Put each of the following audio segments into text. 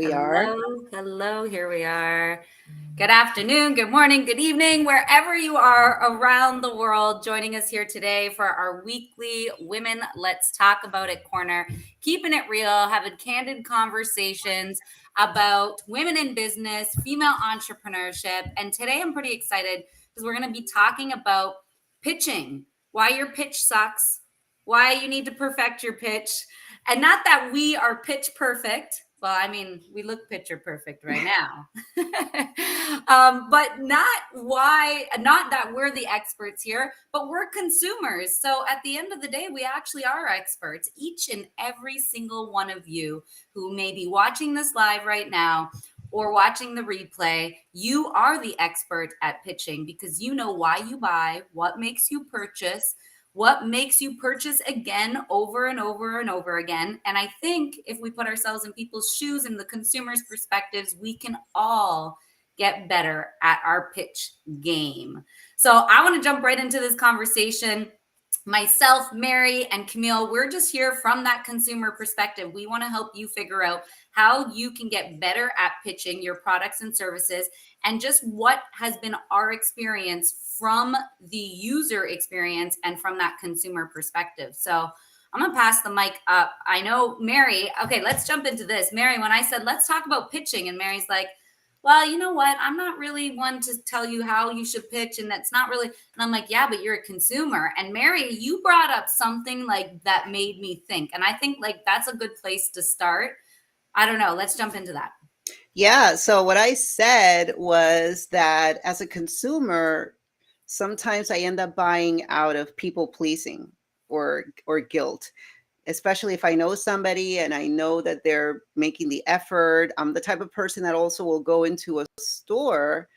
we are. Hello, hello, here we are. Good afternoon, good morning, good evening, wherever you are around the world joining us here today for our weekly Women Let's Talk About It corner. Keeping it real, having candid conversations about women in business, female entrepreneurship. And today I'm pretty excited because we're going to be talking about pitching, why your pitch sucks, why you need to perfect your pitch. And not that we are pitch perfect. Well, I mean, we look picture perfect right now. But not that we're the experts here, but we're consumers. So at the end of the day, we actually are experts. Each and every single one of you who may be watching this live right now or watching the replay, you are the expert at pitching because you know why you buy, what makes you purchase, what makes you purchase again over and over and over again. And I think if we put ourselves in people's shoes and the consumer's perspectives, we can all get better at our pitch game. So I want to jump right into this conversation. Myself, Mary, and Camille, we're just here from that consumer perspective. We want to help you figure out how you can get better at pitching your products and services and just what has been our experience from the user experience and from that consumer perspective. So I'm going to pass the mic up. I know Mary, okay, let's jump into this. Mary, when I said, let's talk about pitching, and Mary's like, well, you know what? I'm not really one to tell you how you should pitch. And that's not really, and I'm like, yeah, but you're a consumer. And Mary, you brought up something like that made me think. And I think like that's a good place to start. I don't know. Let's jump into that. Yeah. So what I said was that as a consumer, sometimes I end up buying out of people pleasing or guilt, especially if I know somebody and I know that they're making the effort. I'm the type of person that also will go into a store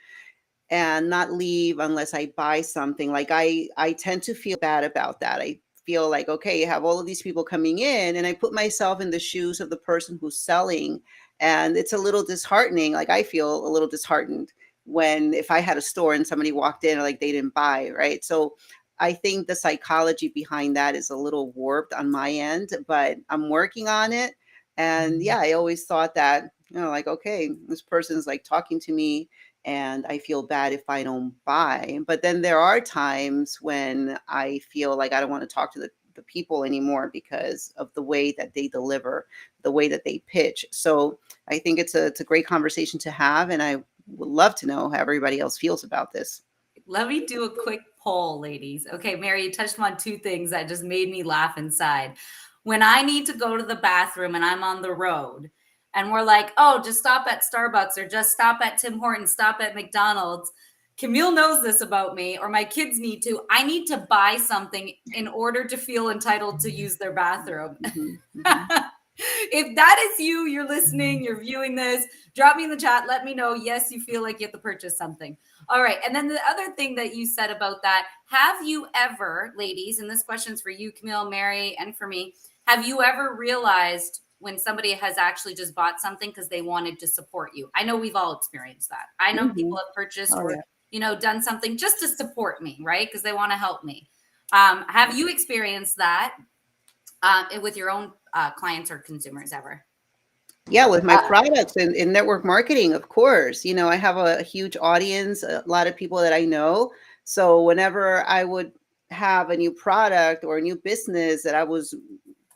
and not leave unless I buy something. Like I tend to feel bad about that. I feel like, okay, you have all of these people coming in, and I put myself in the shoes of the person who's selling, and it's a little disheartening. Like I feel a little disheartened when if I had a store and somebody walked in like they didn't buy, right? So I think the psychology behind that is a little warped on my end, but I'm working on it. And yeah, I always thought that, like, okay, this person's like talking to me and I feel bad if I don't buy. But then there are times when I feel like I don't want to talk to the people anymore because of the way that they deliver, the way that they pitch. So I think it's a great conversation to have, and I would love to know how everybody else feels about this. Let me do a quick poll, ladies. Okay, Mary, you touched on two things that just made me laugh inside. When I need to go to the bathroom and I'm on the road, and we're like, oh, just stop at Starbucks or just stop at Tim Hortons, stop at McDonald's. Camille knows this about me, or my kids need to. I need to buy something in order to feel entitled to use their bathroom. Mhm, mhm. If that is you, you're listening, you're viewing this, drop me in the chat. Let me know. Yes, you feel like you have to purchase something. All right. And then the other thing that you said about that, have you ever, ladies, and this question's for you, Camille, Mary, and for me, have you ever realized when somebody has actually just bought something because they wanted to support you? I know we've all experienced that. I know people Mhm. have purchased Oh or, yeah. done something just to support me, right? Because they want to help me. Have you experienced that with your own clients or consumers ever? Yeah, with my products and in network marketing, of course. I have a huge audience, a lot of people that I know. So whenever I would have a new product or a new business that I was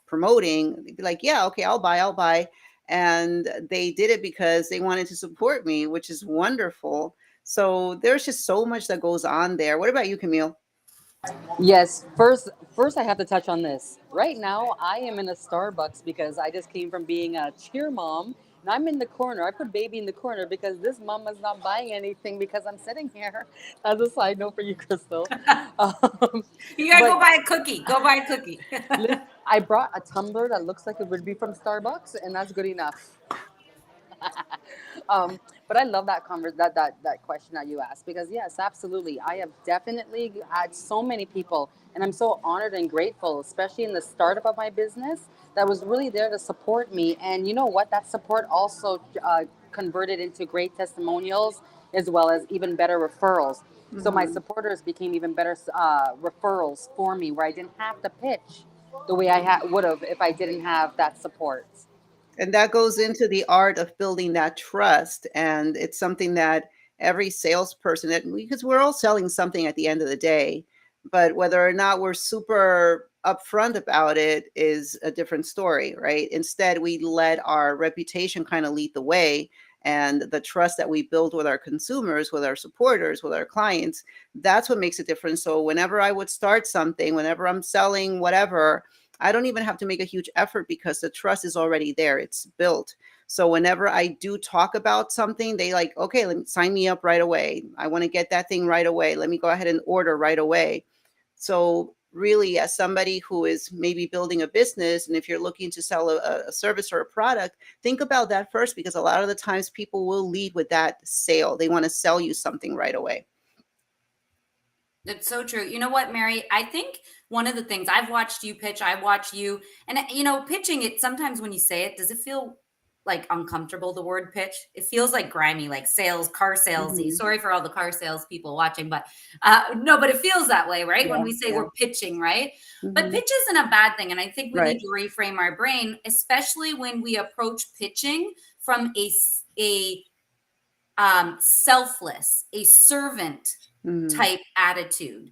promoting, they'd be like, yeah, okay, I'll buy. And they did it because they wanted to support me, which is wonderful. So there's just so much that goes on there. What about you, Camille? Yes, first I have to touch on this. Right now, I am in a Starbucks because I just came from being a cheer mom, and I'm in the corner. I put baby in the corner because this mom is not buying anything because I'm sitting here. As a side note for you, Crystal. Um, You gotta go but buy a cookie. Go buy a cookie. I brought a tumbler that looks like it would be from Starbucks, and that's good enough. um, but I love that question that you asked because yes, absolutely. I have definitely had so many people, and I'm so honored and grateful, especially in the startup of my business, that was really there to support me. And you know what? That support also converted into great testimonials as well as even better referrals. So my Mhm. supporters became even better referrals for me, where I didn't have to pitch the way I would have if I didn't have that support. And that goes into the art of building that trust. And it's something that every salesperson, because we're all selling something at the end of the day, but whether or not we're super upfront about it is a different story, right? Instead, we let our reputation kind of lead the way, and the trust that we build with our consumers, with our supporters, with our clients, that's what makes a difference. So whenever I would start something, whenever I'm selling whatever, I don't even have to make a huge effort because the trust is already there. It's built. So whenever I do talk about something, they like, okay, let me sign me up right away. I want to get that thing right away. Let me go ahead and order right away. So really, as somebody who is maybe building a business, and if you're looking to sell a service or a product, think about that first, because a lot of the times people will lead with that sale. They want to sell you something right away. That's so true. You know what, Mary? I think one of the things I've watched you pitch, I watch you, and pitching it sometimes when you say it, does it feel like uncomfortable? The word pitch, it feels like grimy, like sales, car salesy. Mhm. Sorry for all the car sales people watching, but no, but it feels that way, right? When Yeah, we say yeah. we're pitching, right? But Mhm. pitch isn't a bad thing, and I think we need Right. to reframe our brain, especially when we approach pitching from a selfless, a servant Mhm. type attitude.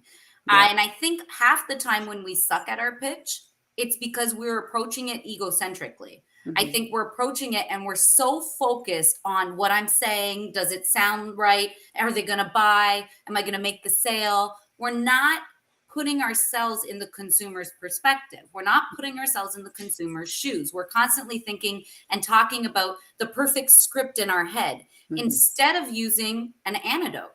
Yeah. And I think half the time when we suck at our pitch, it's because we're approaching it egocentrically. I Mhm. think we're approaching it and we're so focused on what I'm saying. Does it sound right? Are they going to buy? Am I going to make the sale? We're not putting ourselves in the consumer's perspective. We're not putting ourselves in the consumer's shoes. We're constantly thinking and talking about the perfect script in our head Mhm. instead of using an anecdote,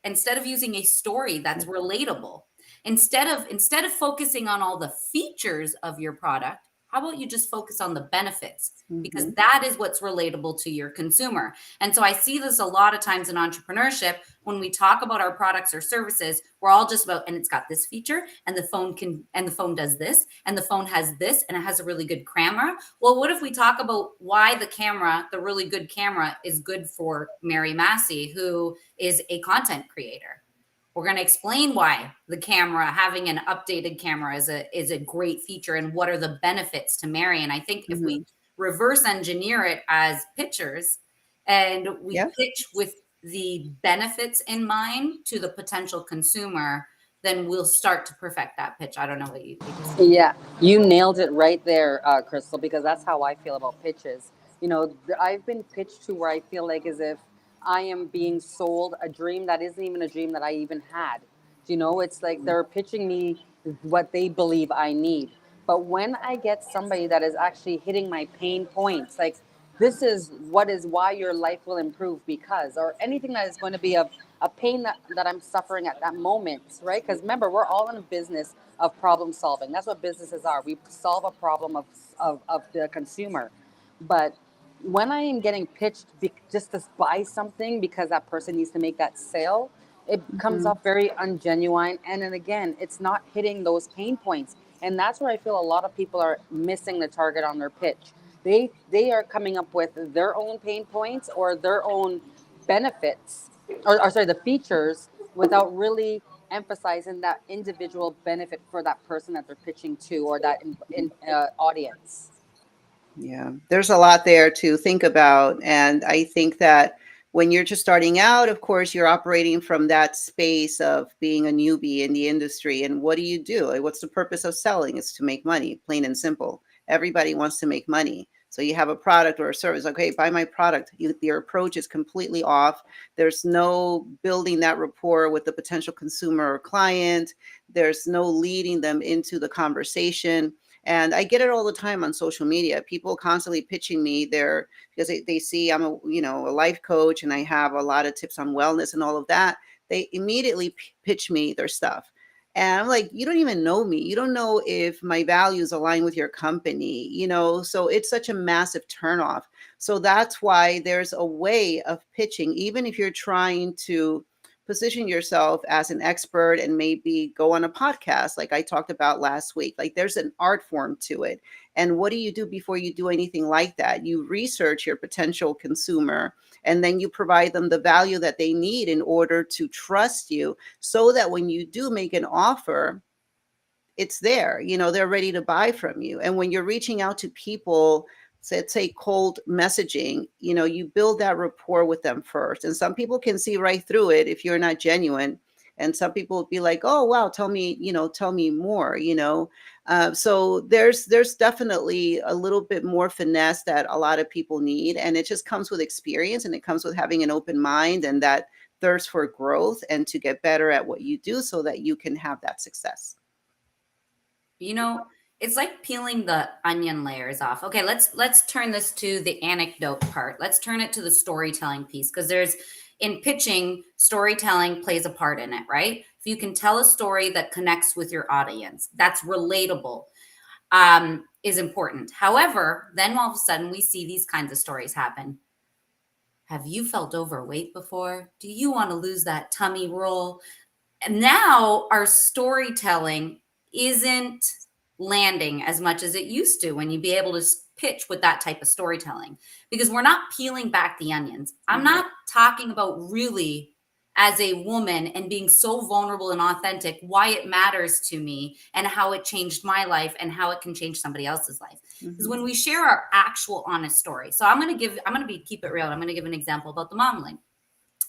instead of using a story that's relatable, instead of focusing on all the features of your product, how about you just focus on the benefits, because Mhm. that is what's relatable to your consumer. And so I see this a lot of times in entrepreneurship. When we talk about our products or services, we're all just about, and it's got this feature, and the phone does this, and the phone has this, and it has a really good camera. Well, what if we talk about why the really good camera is good for Mary Massey, who is a content creator? We're going to explain why having an updated camera is a great feature, and what are the benefits to Mary. And I think if we Mhm. reverse engineer it as pitchers, and we Yeah. pitch with the benefits in mind to the potential consumer, then we'll start to perfect that pitch. I don't know what you think. Yeah, you nailed it right there, Crystal, because that's how I feel about pitches. I've been pitched to where I feel like as if I am being sold a dream that isn't even a dream that I even had. It's like they're pitching me what they believe I need. But when I get somebody that is actually hitting my pain points, like this is why your life will improve because, or anything that is going to be a pain that I'm suffering at that moment, right? Because remember, we're all in a business of problem solving. That's what businesses are. We solve a problem of the consumer. But when I am getting pitched just to buy something because that person needs to make that sale, it comes Mhm. off very ungenuine. And then again, it's not hitting those pain points. And that's where I feel a lot of people are missing the target on their pitch. They are coming up with their own pain points or their own benefits, or sorry, the features, without really emphasizing that individual benefit for that person that they're pitching to, or that audience. Yeah, there's a lot there to think about. And I think that when you're just starting out, of course, you're operating from that space of being a newbie in the industry. And what do you do? Like, what's the purpose of selling? It's to make money, plain and simple. Everybody wants to make money. So you have a product or a service. Okay, buy my product. Your approach is completely off. There's no building that rapport with the potential consumer or client. There's no leading them into the conversation. And I get it all the time on social media. People constantly pitching me their, because they see I'm a life coach and I have a lot of tips on wellness and all of that. They immediately pitch me their stuff. And I'm like, you don't even know me. You don't know if my values align with your company. So it's such a massive turnoff. So that's why there's a way of pitching, even if you're trying to position yourself as an expert and maybe go on a podcast like I talked about last week. Like there's an art form to it. And what do you do before you do anything like that? You research your potential consumer and then you provide them the value that they need in order to trust you, so that when you do make an offer, it's there, they're ready to buy from you. And when you're reaching out to people, let's say cold messaging, you build that rapport with them first. And some people can see right through it if you're not genuine. And some people will be like, oh, wow, tell me more, so there's definitely a little bit more finesse that a lot of people need. And it just comes with experience, and it comes with having an open mind and that thirst for growth and to get better at what you do so that you can have that success. It's like peeling the onion layers off. Okay, let's turn this to the anecdote part. Let's turn it to the storytelling piece, because in pitching, storytelling plays a part in it, right? If you can tell a story that connects with your audience, that's relatable, is important. However, then all of a sudden we see these kinds of stories happen. Have you felt overweight before? Do you want to lose that tummy roll? And now our storytelling isn't landing as much as it used to when you'd be able to pitch with that type of storytelling, because we're not peeling back the onions. I'm not talking about really, as a woman and being so vulnerable and authentic, why it matters to me and how it changed my life and how it can change somebody else's life. Because when we share our actual honest story, so I'm going to keep it real. I'm going to give an example about the mom link.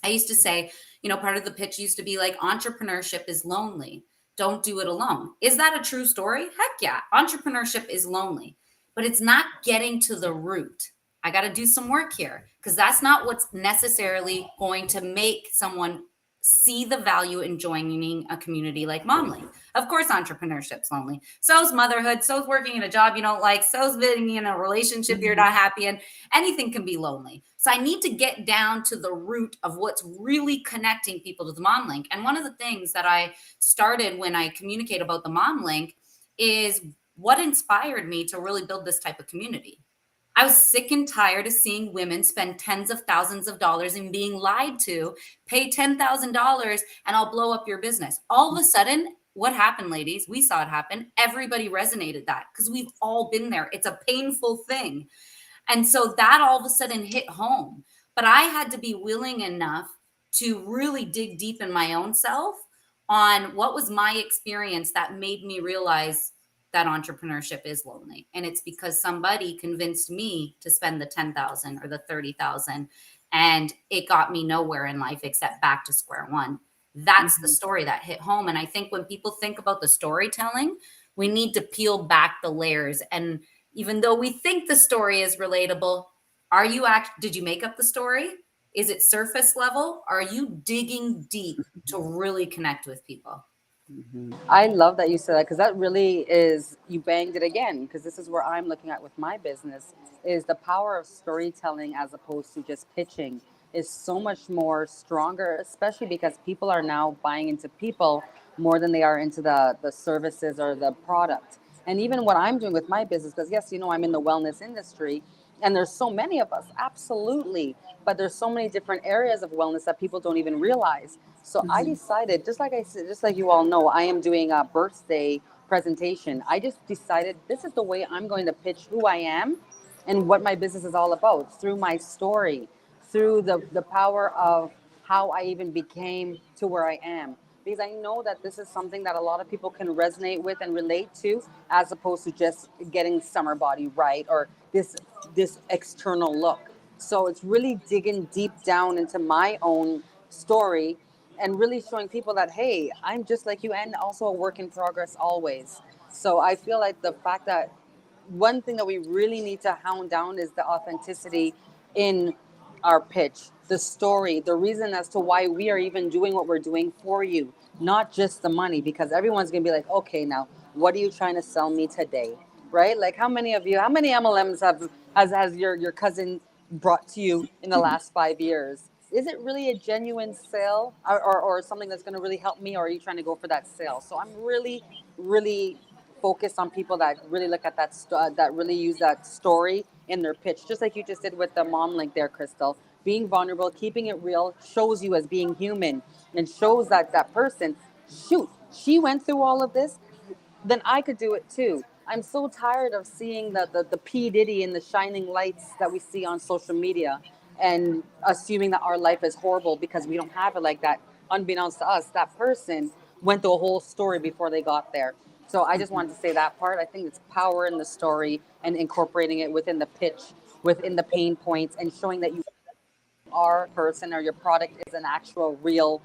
I used to say, part of the pitch used to be like, entrepreneurship is lonely. Don't do it alone. Is that a true story? Heck yeah. Entrepreneurship is lonely, but it's not getting to the root. I got to do some work here, because that's not what's necessarily going to make someone see the value in joining a community like MomLink. Of course, entrepreneurship's lonely. So's motherhood. So's working in a job you don't like. So's being in a relationship you're not happy in. Anything can be lonely. So I need to get down to the root of what's really connecting people to the MomLink. And one of the things that I started when I communicate about the MomLink is what inspired me to really build this type of community. I was sick and tired of seeing women spend tens of thousands of dollars and being lied to, pay $10,000 and I'll blow up your business. All of a sudden, what happened, ladies? We saw it happen. Everybody resonated that, because we've all been there. It's a painful thing. And so that all of a sudden hit home. But I had to be willing enough to really dig deep in my own self on what was my experience that made me realize that entrepreneurship is lonely. And it's because somebody convinced me to spend the 10,000 or the 30,000, and it got me nowhere in life except back to square one. That's the story that hit home. And I think when people think about the storytelling, we need to peel back the layers. And even though we think the story is relatable, did you make up the story? Is it surface level? Are you digging deep to really connect with people? I love that you said that, because that really is, you banged it again, because this is where I'm looking at with my business, is the power of storytelling as opposed to just pitching is so much more stronger, especially because people are now buying into people more than they are into the services or the product. And even what I'm doing with my business, because yes, I'm in the wellness industry, and there's so many of us, absolutely, but there's so many different areas of wellness that people don't even realize. So I decided, just like I said, just like you all know, I am doing a birthday presentation. I just decided this is the way I'm going to pitch who I am and what my business is all about, through my story, through the power of how I even became to where I am. Because I know that this is something that a lot of people can resonate with and relate to, as opposed to just getting summer body right, or this external look. So it's really digging deep down into my own story and really showing people that, hey, I'm just like you, and also a work in progress always. So I feel like the fact that one thing that we really need to hound down is the authenticity in our pitch, the story, the reason as to why we are even doing what we're doing for you, not just the money, because everyone's going to be like, okay, now what are you trying to sell me today? Right? Like, how many MLMs has your cousin brought to you in the last 5 years? Is it really a genuine sale, or something that's going to really help me, or are you trying to go for that sale? So I'm really, really focused on people that really look at that really use that story in their pitch, just like you just did with the mom link there, Crystal. Being vulnerable, keeping it real, shows you as being human, and shows that person, shoot, she went through all of this, then I could do it too. I'm so tired of seeing the P. Diddy and the shining lights that we see on social media, and assuming that our life is horrible because we don't have it like that. Unbeknownst to us, that person went through a whole story before they got there. So I just wanted to say that part. I think it's power in the story and incorporating it within the pitch, within the pain points, and showing that you are a person or your product is an actual real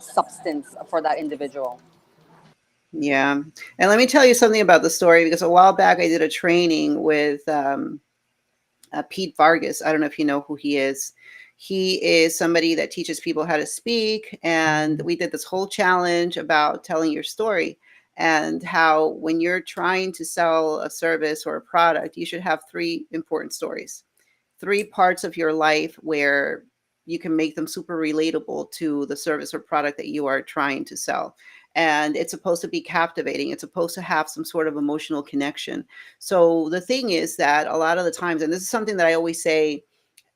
substance for that individual. Yeah. And let me tell you something about the story, because a while back I did a training with Pete Vargas. I don't know if you know who he is. He is somebody that teaches people how to speak. And we did this whole challenge about telling your story, and how when you're trying to sell a service or a product, you should have three important stories, three parts of your life where you can make them super relatable to the service or product that you are trying to sell. And it's supposed to be captivating. It's supposed to have some sort of emotional connection. So the thing is that a lot of the times, and this is something that I always say,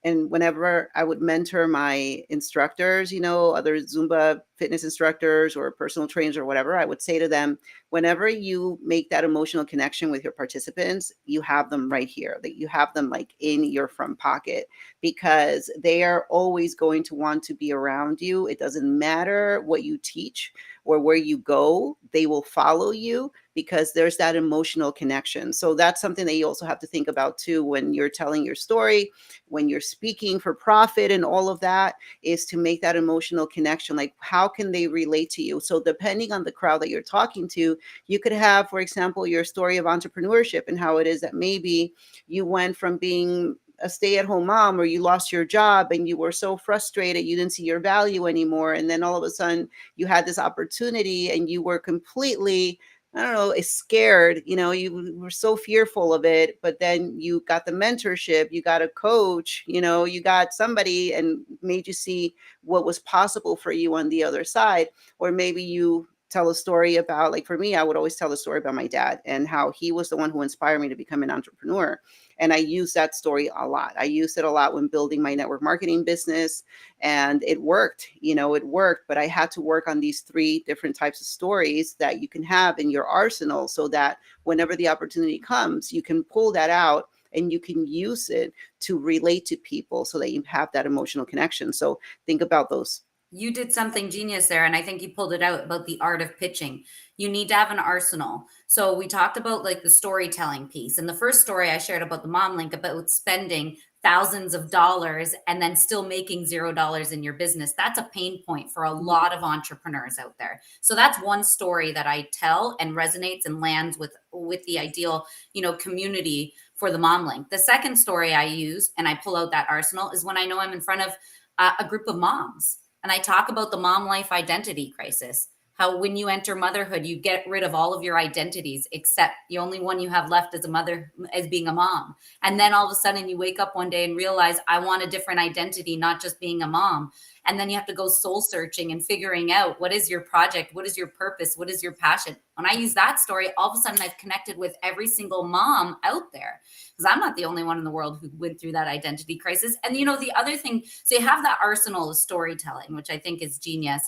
and whenever I would mentor my instructors, other Zumba fitness instructors or personal trainers or whatever, I would say to them, whenever you make that emotional connection with your participants, you have them right here, that you have them like in your front pocket, because they are always going to want to be around you. It doesn't matter what you teach or where you go, they will follow you because there's that emotional connection. So that's something that you also have to think about too when you're telling your story, when you're speaking for profit and all of that, is to make that emotional connection. Like, how can they relate to you? So depending on the crowd that you're talking to, you could have, for example, your story of entrepreneurship and how it is that maybe you went from being a stay-at-home mom, or you lost your job and you were so frustrated you didn't see your value anymore, and then all of a sudden you had this opportunity and you were completely, I don't know, scared, you were so fearful of it, but then you got the mentorship, you got a coach, you got somebody and made you see what was possible for you on the other side. Or maybe you tell a story about, like for me, I would always tell the story about my dad and how he was the one who inspired me to become an entrepreneur. And I use that story a lot. I used it a lot when building my network marketing business, and it worked, it worked, but I had to work on these three different types of stories that you can have in your arsenal, so that whenever the opportunity comes, you can pull that out and you can use it to relate to people so that you have that emotional connection. So think about those. You did something genius there, and I think you pulled it out about the art of pitching. You need to have an arsenal. So we talked about like the storytelling piece, and the first story I shared about the mom link, about spending thousands of dollars and then still making $0 in your business. That's a pain point for a lot of entrepreneurs out there. So that's one story that I tell and resonates and lands with the ideal, community for the mom link. The second story I use, and I pull out that arsenal, is when I know I'm in front of a group of moms. And I talk about the mom life identity crisis, how when you enter motherhood, you get rid of all of your identities, except the only one you have left as a mother, as being a mom. And then all of a sudden you wake up one day and realize, I want a different identity, not just being a mom. And then you have to go soul searching and figuring out, what is your project? What is your purpose? What is your passion? When I use that story, all of a sudden I've connected with every single mom out there, because I'm not the only one in the world who went through that identity crisis. And the other thing, so you have that arsenal of storytelling, which I think is genius.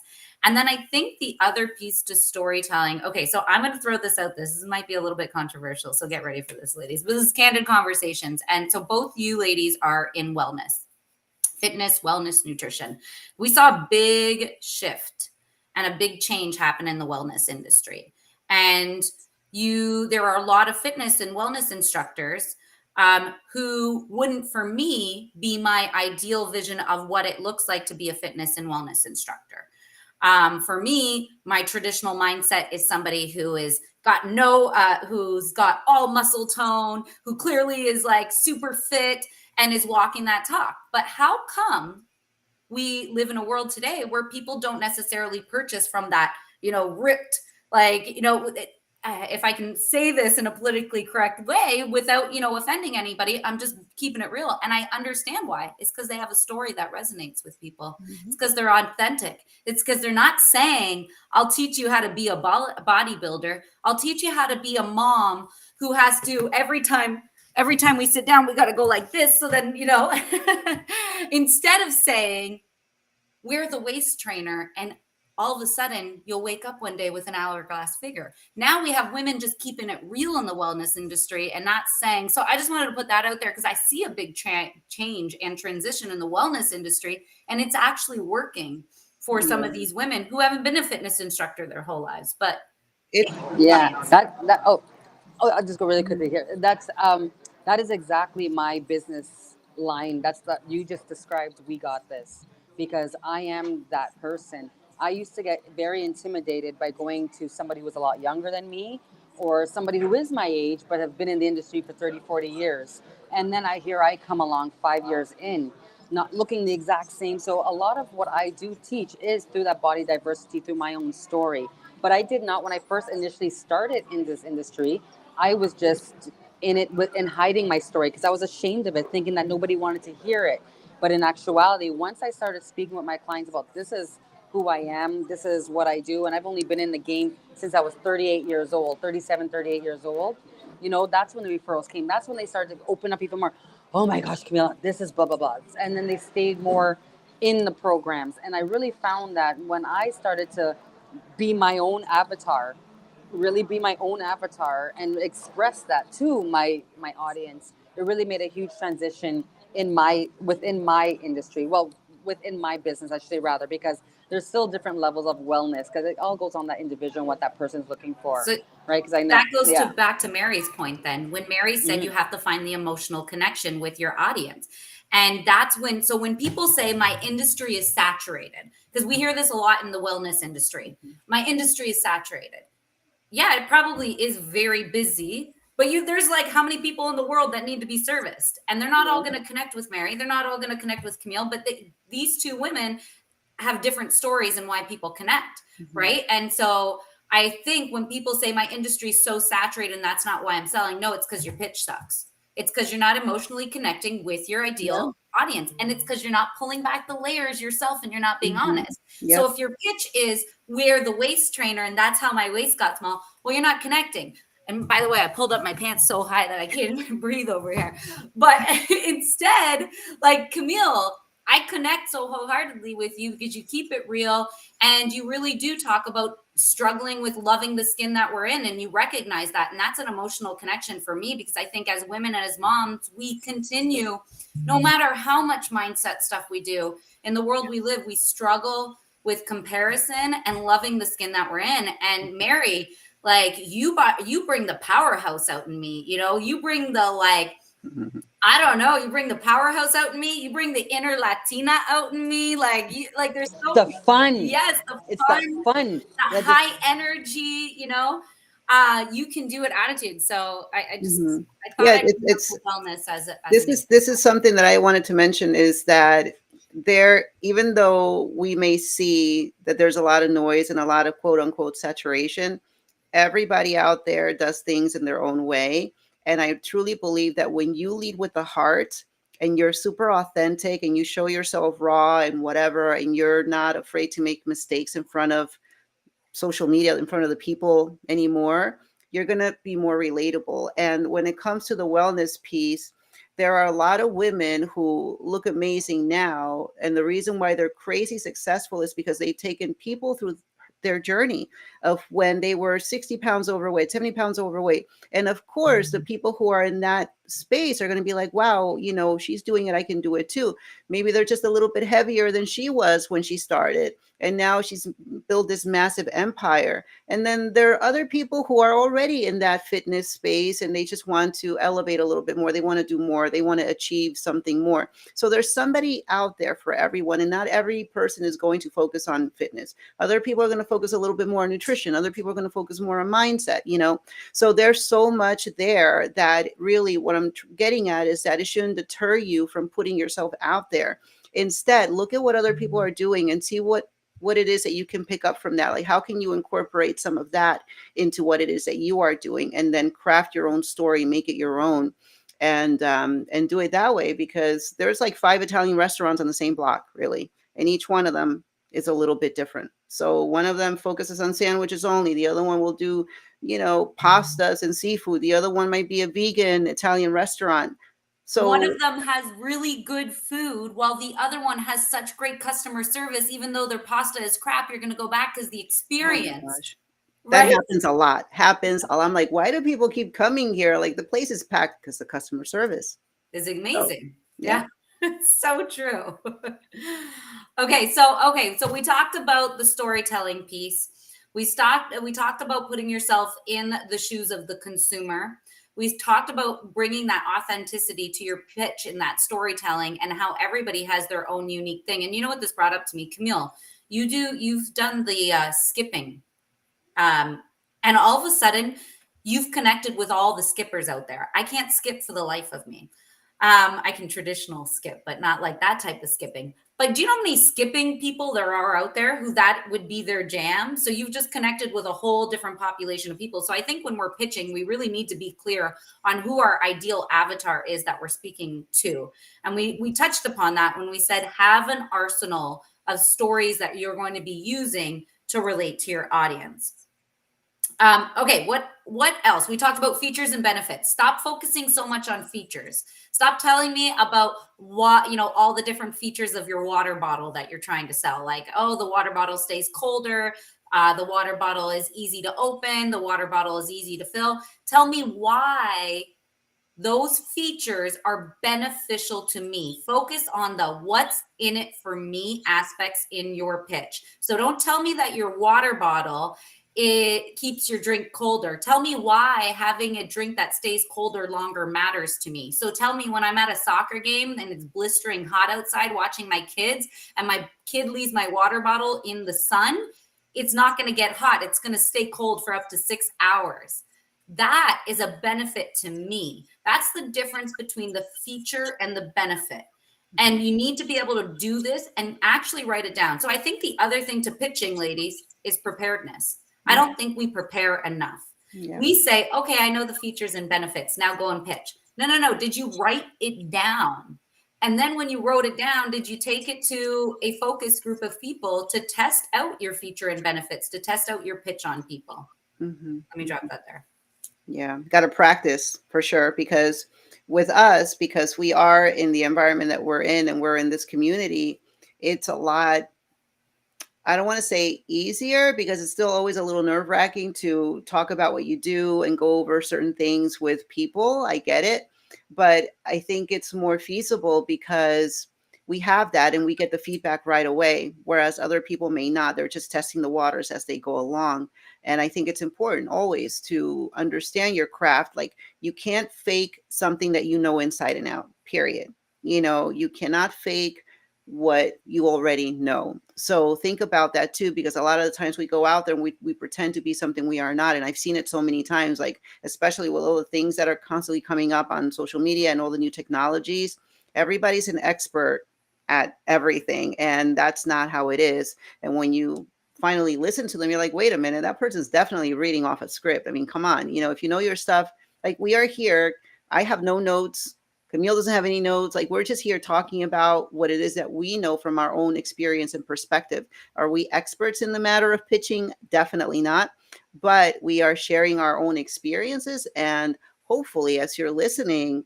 And then I think the other piece to storytelling, okay, so I'm going to throw this out. This might be a little bit controversial, so get ready for this, ladies. But this is Candid Conversations. And so both you ladies are in wellness, fitness, wellness, nutrition. We saw a big shift and a big change happen in the wellness industry. And there are a lot of fitness and wellness instructors who wouldn't, for me, be my ideal vision of what it looks like to be a fitness and wellness instructor. For me, my traditional mindset is somebody who is who's got all muscle tone, who clearly is like super fit and is walking that talk. But how come we live in a world today where people don't necessarily purchase from that, ripped, like, if I can say this in a politically correct way without, offending anybody, I'm just keeping it real. And I understand why. It's because they have a story that resonates with people. Mm-hmm. It's because they're authentic. It's because they're not saying, I'll teach you how to be a bodybuilder. I'll teach you how to be a mom who has to, every time we sit down, we got to go like this. So then, instead of saying, we're the waist trainer, and all of a sudden you'll wake up one day with an hourglass figure. Now we have women just keeping it real in the wellness industry and not saying, so I just wanted to put that out there because I see a big change and transition in the wellness industry, and it's actually working for some of these women who haven't been a fitness instructor their whole lives. But It Yeah, that I'll just go really quickly here. That is exactly my business line. That's that you just described. We got this because I am that person. I used to get very intimidated by going to somebody who was a lot younger than me or somebody who is my age but have been in the industry for 30, 40 years. And then I come along 5 years in, not looking the exact same. So a lot of what I do teach is through that body diversity, through my own story. But I did not, when I first initially started in this industry, I was just in it with and hiding my story because I was ashamed of it, thinking that nobody wanted to hear it. But in actuality, once I started speaking with my clients about this is who I am, this is what I do, and I've only been in the game since I was 38 years old, 37, 38 years old. That's when the referrals came. That's when they started to open up even more. Oh my gosh, Camila, this is blah, blah, blah. And then they stayed more in the programs. And I really found that when I started to be my own avatar, really be my own avatar and express that to my audience, it really made a huge transition within my industry. Well, within my business, I should say rather, because there's still different levels of wellness because it all goes on that individual and what that person's looking for, So right? Because I know, that goes to yeah. back to Mary's point then. When Mary said you have to find the emotional connection with your audience. And that's when people say my industry is saturated, because we hear this a lot in the wellness industry. My industry is saturated. Yeah, it probably is very busy, but there's like how many people in the world that need to be serviced, and they're not all going to connect with Mary. They're not all going to connect with Camille, but these two women have different stories and why people connect, right? And so I think when people say my industry is so saturated and that's not why I'm selling, no, it's because your pitch sucks. It's because you're not emotionally connecting with your ideal audience. And it's because you're not pulling back the layers yourself and you're not being honest. Yep. So if your pitch is we're the waist trainer and that's how my waist got small, well, you're not connecting. And by the way, I pulled up my pants so high that I can't even breathe over here. But instead, like Camille, I connect so wholeheartedly with you because you keep it real and you really do talk about struggling with loving the skin that we're in, and you recognize that. And that's an emotional connection for me because I think as women and as moms, we continue, no matter how much mindset stuff we do in the world we live, we struggle with comparison and loving the skin that we're in. And Mary, like you bring the powerhouse out in me, you bring the I don't know. You bring the powerhouse out in me. You bring the inner Latina out in me. There's so The fun. yes, the It's fun, that fun. that high energy. You can do it attitude. So I thought Yeah, I'd bring up the wellness as this is something that I wanted to mention is that even though we may see that there's a lot of noise and a lot of quote unquote saturation, everybody out there does things in their own way. And I truly believe that when you lead with the heart and you're super authentic and you show yourself raw and whatever, and you're not afraid to make mistakes in front of social media, in front of the people anymore, you're going to be more relatable. And when it comes to the wellness piece, there are a lot of women who look amazing now. And the reason why they're crazy successful is because they've taken people through their journey of when they were 60 pounds overweight, 70 pounds overweight. And of course, the people who are in that space are going to be like, wow, she's doing it. I can do it too. Maybe they're just a little bit heavier than she was when she started. And now she's built this massive empire. And then there are other people who are already in that fitness space and they just want to elevate a little bit more. They want to do more. They want to achieve something more. So there's somebody out there for everyone. And not every person is going to focus on fitness. Other people are going to focus a little bit more on nutrition. Other people are going to focus more on mindset, So there's so much there that really what I'm getting at is that it shouldn't deter you from putting yourself out there. Instead, look at what other people are doing and see what it is that you can pick up from that. Like, how can you incorporate some of that into what it is that you are doing, and then craft your own story, make it your own, and do it that way. Because there's like 5 Italian restaurants on the same block, really, and each one of them is a little bit different. So one of them focuses on sandwiches only. The other one will do, pastas and seafood. The other one might be a vegan Italian restaurant. So one of them has really good food while the other one has such great customer service. Even though their pasta is crap, you're going to go back because the experience. Oh my gosh. Right? That happens a lot. I'm like, why do people keep coming here? Like, the place is packed because the customer service is amazing. So, yeah. So true. Okay, so we talked about the storytelling piece. We talked about putting yourself in the shoes of the consumer. We talked about bringing that authenticity to your pitch and that storytelling, and how everybody has their own unique thing. And you know what this brought up to me, Camille? You've done the skipping, and all of a sudden, you've connected with all the skippers out there. I can't skip for the life of me. I can traditional skip, but not like that type of skipping. But do you know how many skipping people there are out there who that would be their jam? So you've just connected with a whole different population of people. So I think when we're pitching, we really need to be clear on who our ideal avatar is that we're speaking to. And we touched upon that when we said have an arsenal of stories that you're going to be using to relate to your audience. Okay, what else? We talked about features and benefits. Stop focusing so much on features. Stop telling me about what, all the different features of your water bottle that you're trying to sell. Like, oh, the water bottle stays colder. The water bottle is easy to open. The water bottle is easy to fill. Tell me why those features are beneficial to me. Focus on the what's in it for me aspects in your pitch. So don't tell me that your water bottle, it keeps your drink colder. Tell me why having a drink that stays colder longer matters to me. So tell me when I'm at a soccer game and it's blistering hot outside watching my kids, and my kid leaves my water bottle in the sun, it's not going to get hot. It's going to stay cold for up to 6 hours. That is a benefit to me. That's the difference between the feature and the benefit. And you need to be able to do this and actually write it down. So I think the other thing to pitching, ladies, is preparedness. I don't think we prepare enough. Yeah. We say, okay, I know the features and benefits. Now go and pitch. No. Did you write it down? And then when you wrote it down, did you take it to a focus group of people to test out your feature and benefits, to test out your pitch on people? Mm-hmm. Let me drop that there. Yeah, got to practice for sure, because with us, because we are in the environment that we're in and we're in this community, it's a lot, I don't want to say easier, because it's still always a little nerve-wracking to talk about what you do and go over certain things with people. I get it. But I think it's more feasible because we have that and we get the feedback right away, whereas other people may not. They're just testing the waters as they go along. And I think it's important always to understand your craft. Like, you can't fake something that you know inside and out, period. You cannot fake what you already know. So think about that too, because a lot of the times we go out there and we pretend to be something we are not. And I've seen it so many times, like, especially with all the things that are constantly coming up on social media and all the new technologies. Everybody's an expert at everything, and that's not how it is. And when you finally listen to them, you're like, wait a minute, that person's definitely reading off a script. I mean, come on, if you know your stuff, like we are here, I have no notes. Camille doesn't have any notes. Like, we're just here talking about what it is that we know from our own experience and perspective. Are we experts in the matter of pitching? Definitely not. But we are sharing our own experiences. And hopefully, as you're listening,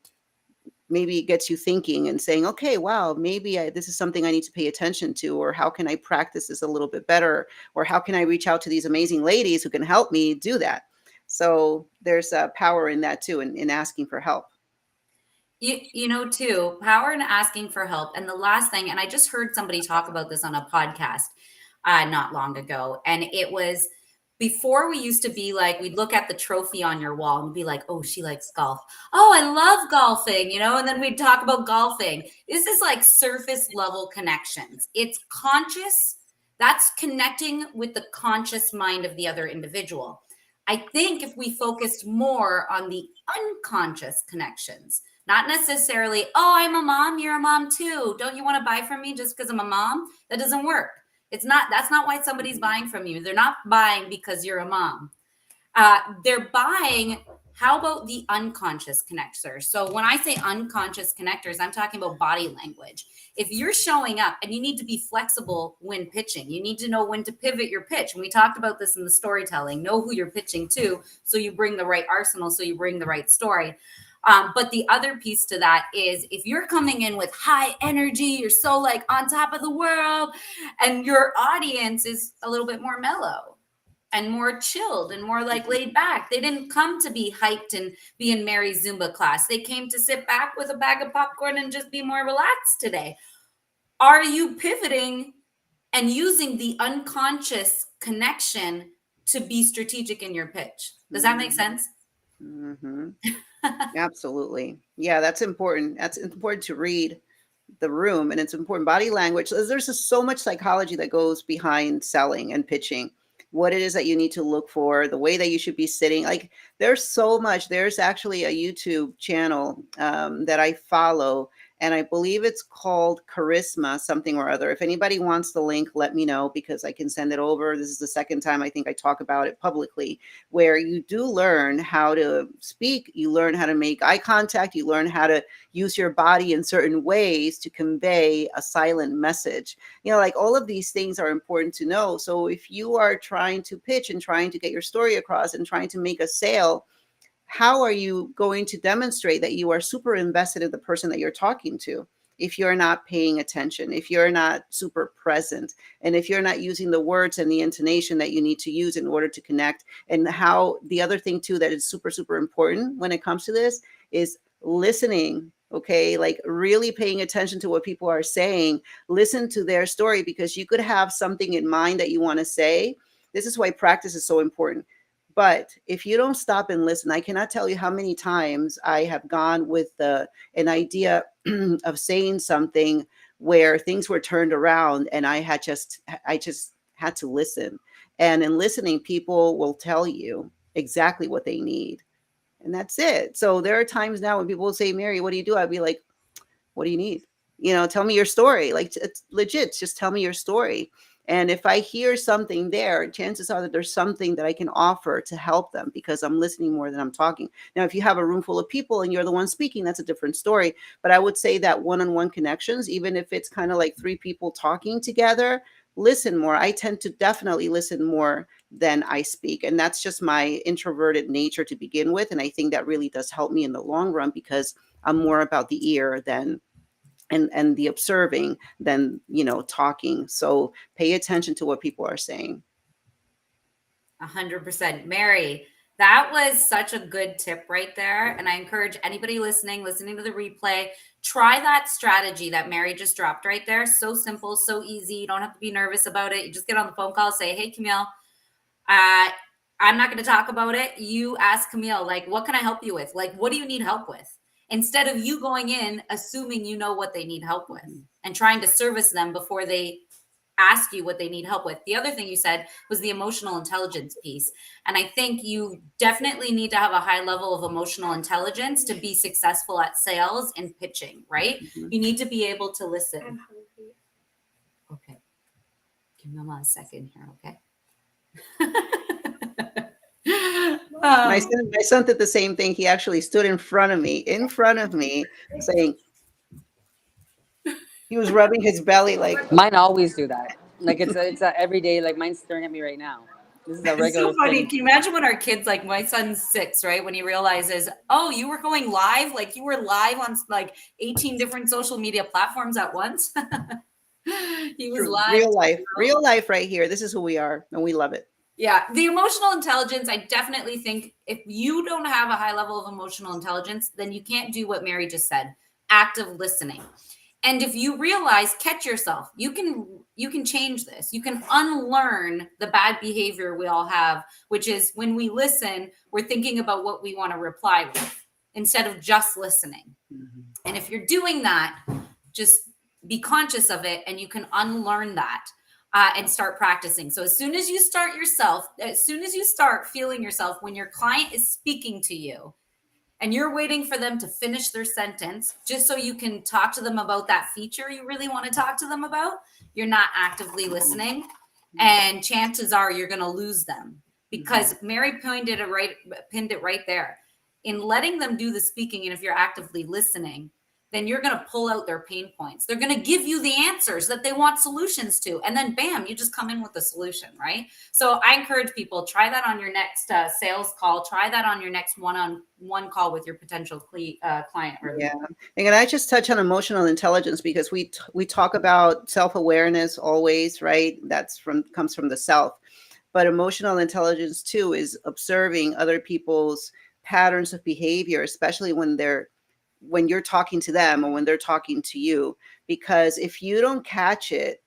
maybe it gets you thinking and saying, okay, wow, maybe this is something I need to pay attention to, or how can I practice this a little bit better? Or how can I reach out to these amazing ladies who can help me do that? So there's power in that too, in asking for help. Too, power in asking for help. And the last thing, and I just heard somebody talk about this on a podcast not long ago. And it was, before we used to be like, we'd look at the trophy on your wall and be like, oh, she likes golf. Oh, I love golfing, and then we'd talk about golfing. This is like surface level connections. It's conscious. That's connecting with the conscious mind of the other individual. I think if we focused more on the unconscious connections, not necessarily, oh, I'm a mom, you're a mom too. Don't you want to buy from me just because I'm a mom? That doesn't work. That's not why somebody's buying from you. They're not buying because you're a mom. They're buying, how about the unconscious connectors? So when I say unconscious connectors, I'm talking about body language. If you're showing up, and you need to be flexible when pitching, you need to know when to pivot your pitch. And we talked about this in the storytelling. Know who you're pitching to, so you bring the right arsenal, so you bring the right story. But the other piece to that is, if you're coming in with high energy, you're so like on top of the world, and your audience is a little bit more mellow and more chilled and more like laid back. They didn't come to be hyped and be in Mary's Zumba class. They came to sit back with a bag of popcorn and just be more relaxed today. Are you pivoting and using the unconscious connection to be strategic in your pitch. Does that make sense? Mm-hmm. Absolutely. Yeah, that's important. That's important to read the room, and it's important body language. There's just so much psychology that goes behind selling and pitching, what it is that you need to look for, the way that you should be sitting. Like, there's so much. There's actually a YouTube channel that I follow, and I believe it's called Charisma something or other. If anybody wants the link, let me know, because I can send it over. This is the second time I think I talk about it publicly, where you do learn how to speak, you learn how to make eye contact, you learn how to use your body in certain ways to convey a silent message. Like, all of these things are important to know. So if you are trying to pitch and trying to get your story across and trying to make a sale, how are you going to demonstrate that you are super invested in the person that you're talking to if you're not paying attention, if you're not super present, and if you're not using the words and the intonation that you need to use in order to connect? And how the other thing too that is super, super important when it comes to this is listening. Okay, like really paying attention to what people are saying. Listen to their story, because you could have something in mind that you want to say. This is why practice is so important. But if you don't stop and listen, I cannot tell you how many times I have gone with an idea of saying something where things were turned around, and I just had to listen. And in listening, people will tell you exactly what they need. And that's it. So there are times now when people will say, Mary, what do you do? I'd be like, what do you need? Tell me your story. Like, it's legit. Just tell me your story. And if I hear something there, chances are that there's something that I can offer to help them, because I'm listening more than I'm talking. Now, if you have a room full of people and you're the one speaking, that's a different story. But I would say that one-on-one connections, even if it's kind of like three people talking together, listen more. I tend to definitely listen more than I speak. And that's just my introverted nature to begin with. And I think that really does help me in the long run, because I'm more about the ear than and the observing than talking. So pay attention to what people are saying. 100%. Mary, that was such a good tip right there. And I encourage anybody listening to the replay, try that strategy that Mary just dropped right there. So simple, so easy. You don't have to be nervous about it. You just get on the phone call, say, hey, Camille, I'm not going to talk about it. You ask Camille, like, what can I help you with? Like, what do you need help with? Instead of you going in, assuming you know what they need help with and trying to service them before they ask you what they need help with. The other thing you said was the emotional intelligence piece. And I think you definitely need to have a high level of emotional intelligence to be successful at sales and pitching, right? Mm-hmm. You need to be able to listen. Okay. Give me a second here, okay? My son did the same thing. He actually stood in front of me, saying, he was rubbing his belly like. Mine always do that. Like it's a every day. Like mine's staring at me right now. This is a regular. It's so funny. thing. Can you imagine when our kids, like my son's 6, right? When he realizes, oh, you were going live, like you were live on like 18 different social media platforms at once. He was live. Real life right here. This is who we are, and we love it. Yeah, the emotional intelligence, I definitely think if you don't have a high level of emotional intelligence, then you can't do what Mary just said, active listening. And if you realize, catch yourself, you can change this. You can unlearn the bad behavior we all have, which is when we listen, we're thinking about what we want to reply with instead of just listening. Mm-hmm. And if you're doing that, just be conscious of it, and you can unlearn that. And start practicing. So as soon as you start feeling yourself when your client is speaking to you and you're waiting for them to finish their sentence, just so you can talk to them about that feature you really want to talk to them about, you're not actively listening. And chances are you're going to lose them, because Mary pinned it right there. In letting them do the speaking, and if you're actively listening, then you're going to pull out their pain points. They're going to give you the answers that they want solutions to. And then bam, you just come in with the solution, right? So I encourage people, try that on your next sales call. Try that on your next one-on-one call with your potential client. Yeah. And can I just touch on emotional intelligence, because we talk about self-awareness always, right? Comes from the self. But emotional intelligence too is observing other people's patterns of behavior, especially when you're talking to them or when they're talking to you. Because if you don't catch it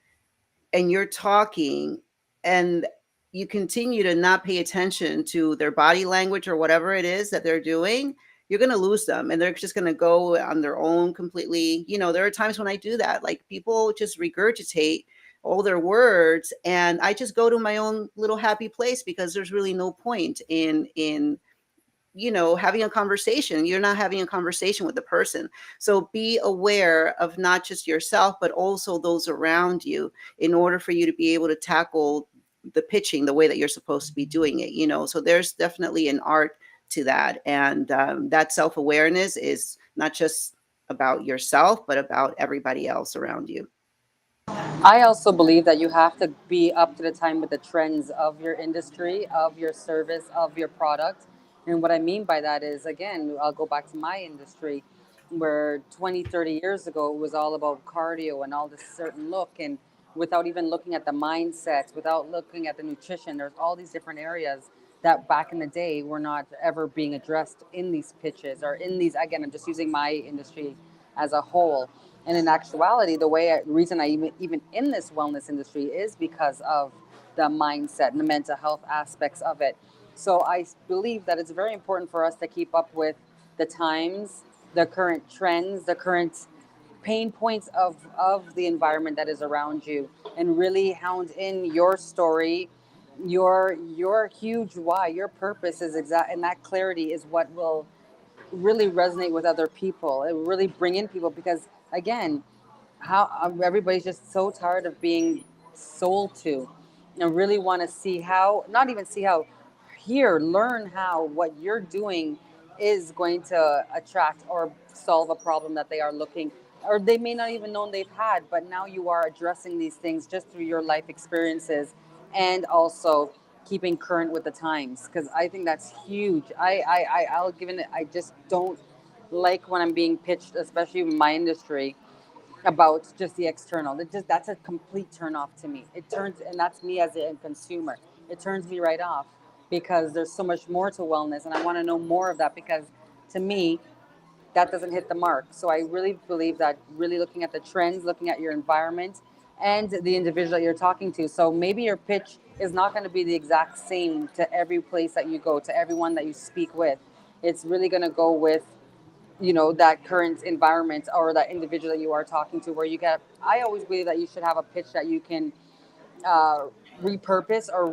and you're talking and you continue to not pay attention to their body language or whatever it is that they're doing, you're going to lose them and they're just going to go on their own completely. There are times when I do that. Like, people just regurgitate all their words and I just go to my own little happy place, because there's really no point in having a conversation. You're not having a conversation with the person. So be aware of not just yourself, but also those around you, in order for you to be able to tackle the pitching the way that you're supposed to be doing it. So there's definitely an art to that. And that self-awareness is not just about yourself, but about everybody else around you. I also believe that you have to be up to the time with the trends of your industry, of your service, of your product. And what I mean by that is, again, I'll go back to my industry, where 20, 30 years ago, it was all about cardio and all this certain look. And without even looking at the mindset, without looking at the nutrition, there's all these different areas that back in the day were not ever being addressed in these pitches or in these, again, I'm just using my industry as a whole. And in actuality, reason I even in this wellness industry is because of the mindset and the mental health aspects of it. So I believe that it's very important for us to keep up with the times, the current trends, the current pain points of the environment that is around you, and really hound in your story, your huge why, your purpose is exact, and that clarity is what will really resonate with other people. It will really bring in people, because again, how everybody's just so tired of being sold to, and really want to see how, not even see how, learn how what you're doing is going to attract or solve a problem that they are looking, or they may not even know they've had, but now you are addressing these things just through your life experiences, and also keeping current with the times, because I think that's huge. I'll give it. I just don't like when I'm being pitched, especially in my industry, about just the external. That's a complete turn off to me. It turns, and that's me as a consumer. It turns me right off, because there's so much more to wellness, and I want to know more of that, because to me, that doesn't hit the mark. So I really believe that really looking at the trends, looking at your environment and the individual that you're talking to. So maybe your pitch is not going to be the exact same to every place that you go, to everyone that you speak with. It's really going to go with, that current environment or that individual that you are talking to, where you get, I always believe that you should have a pitch that you can repurpose or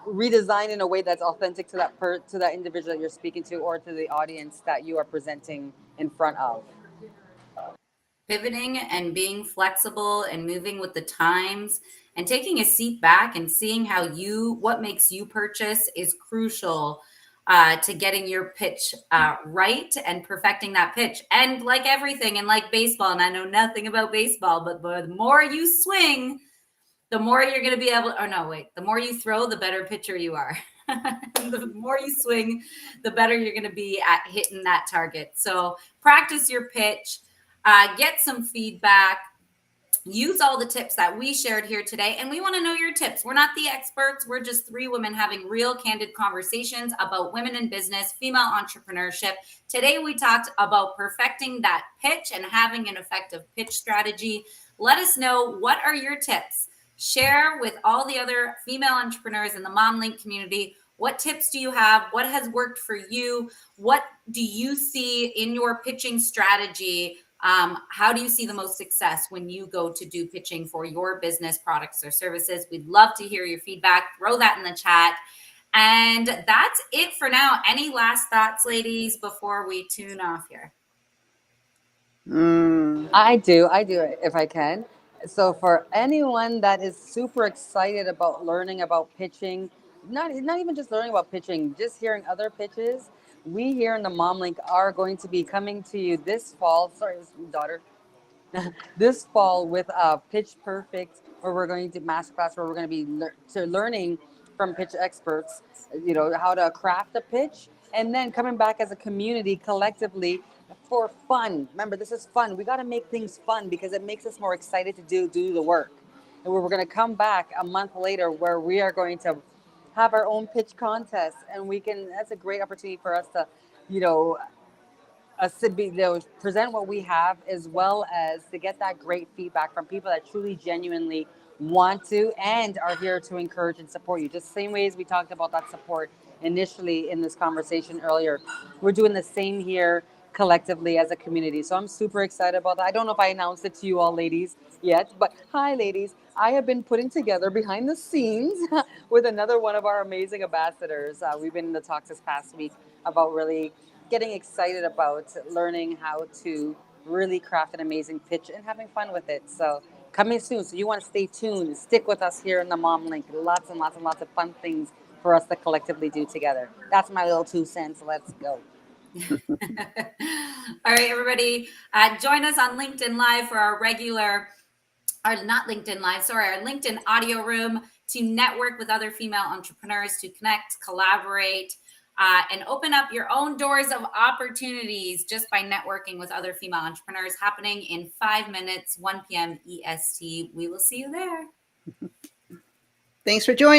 redesign in a way that's authentic to to that individual that you're speaking to, or to the audience that you are presenting in front of. Pivoting and being flexible and moving with the times and taking a seat back and seeing what makes you purchase is crucial to getting your pitch right and perfecting that pitch. And like everything, and like baseball, and I know nothing about baseball, but the more you swing, the more you're going to be able, the more you throw, the better pitcher you are. The more you swing, the better you're going to be at hitting that target. So practice your pitch, get some feedback, use all the tips that we shared here today. And we want to know your tips. We're not the experts. We're just three women having real candid conversations about women in business, female entrepreneurship. Today, we talked about perfecting that pitch and having an effective pitch strategy. Let us know, what are your tips? Share with all the other female entrepreneurs in the MomLink community. What tips do you have? What has worked for you? What do you see in your pitching strategy? How do you see the most success when you go to do pitching for your business, products, or services? We'd love to hear your feedback. Throw that in the chat. And that's it for now. Any last thoughts, ladies, before we tune off here? I do if I can. So for anyone that is super excited about learning about pitching, not even just learning about pitching, just hearing other pitches, we here in the Mom Link are going to be coming to you this fall. Sorry, daughter. This fall with Pitch Perfect, where we're going to masterclass, where we're going to be learning from pitch experts, how to craft a pitch, and then coming back as a community collectively for fun. Remember, this is fun. We got to make things fun, because it makes us more excited to do the work. And we're going to come back a month later, where we are going to have our own pitch contest, and that's a great opportunity for us to, present what we have, as well as to get that great feedback from people that truly genuinely want to and are here to encourage and support you. Just same way as we talked about that support initially in this conversation earlier. We're doing the same here collectively as a community. So I'm super excited about that. I don't know if I announced it to you all ladies yet, but hi ladies. I have been putting together behind the scenes with another one of our amazing ambassadors. We've been in the talks this past week about really getting excited about learning how to really craft an amazing pitch and having fun with it. So coming soon. So you want to stay tuned, stick with us here in the Mom Link. Lots and lots and lots of fun things for us to collectively do together. That's my little 2 cents. Let's go. All right, everybody, join us on LinkedIn Live for our regular, or not LinkedIn Live, sorry, our LinkedIn audio room to network with other female entrepreneurs, to connect, collaborate, and open up your own doors of opportunities just by networking with other female entrepreneurs, happening in 5 minutes, 1 p.m. EST. We will see you there. Thanks for joining.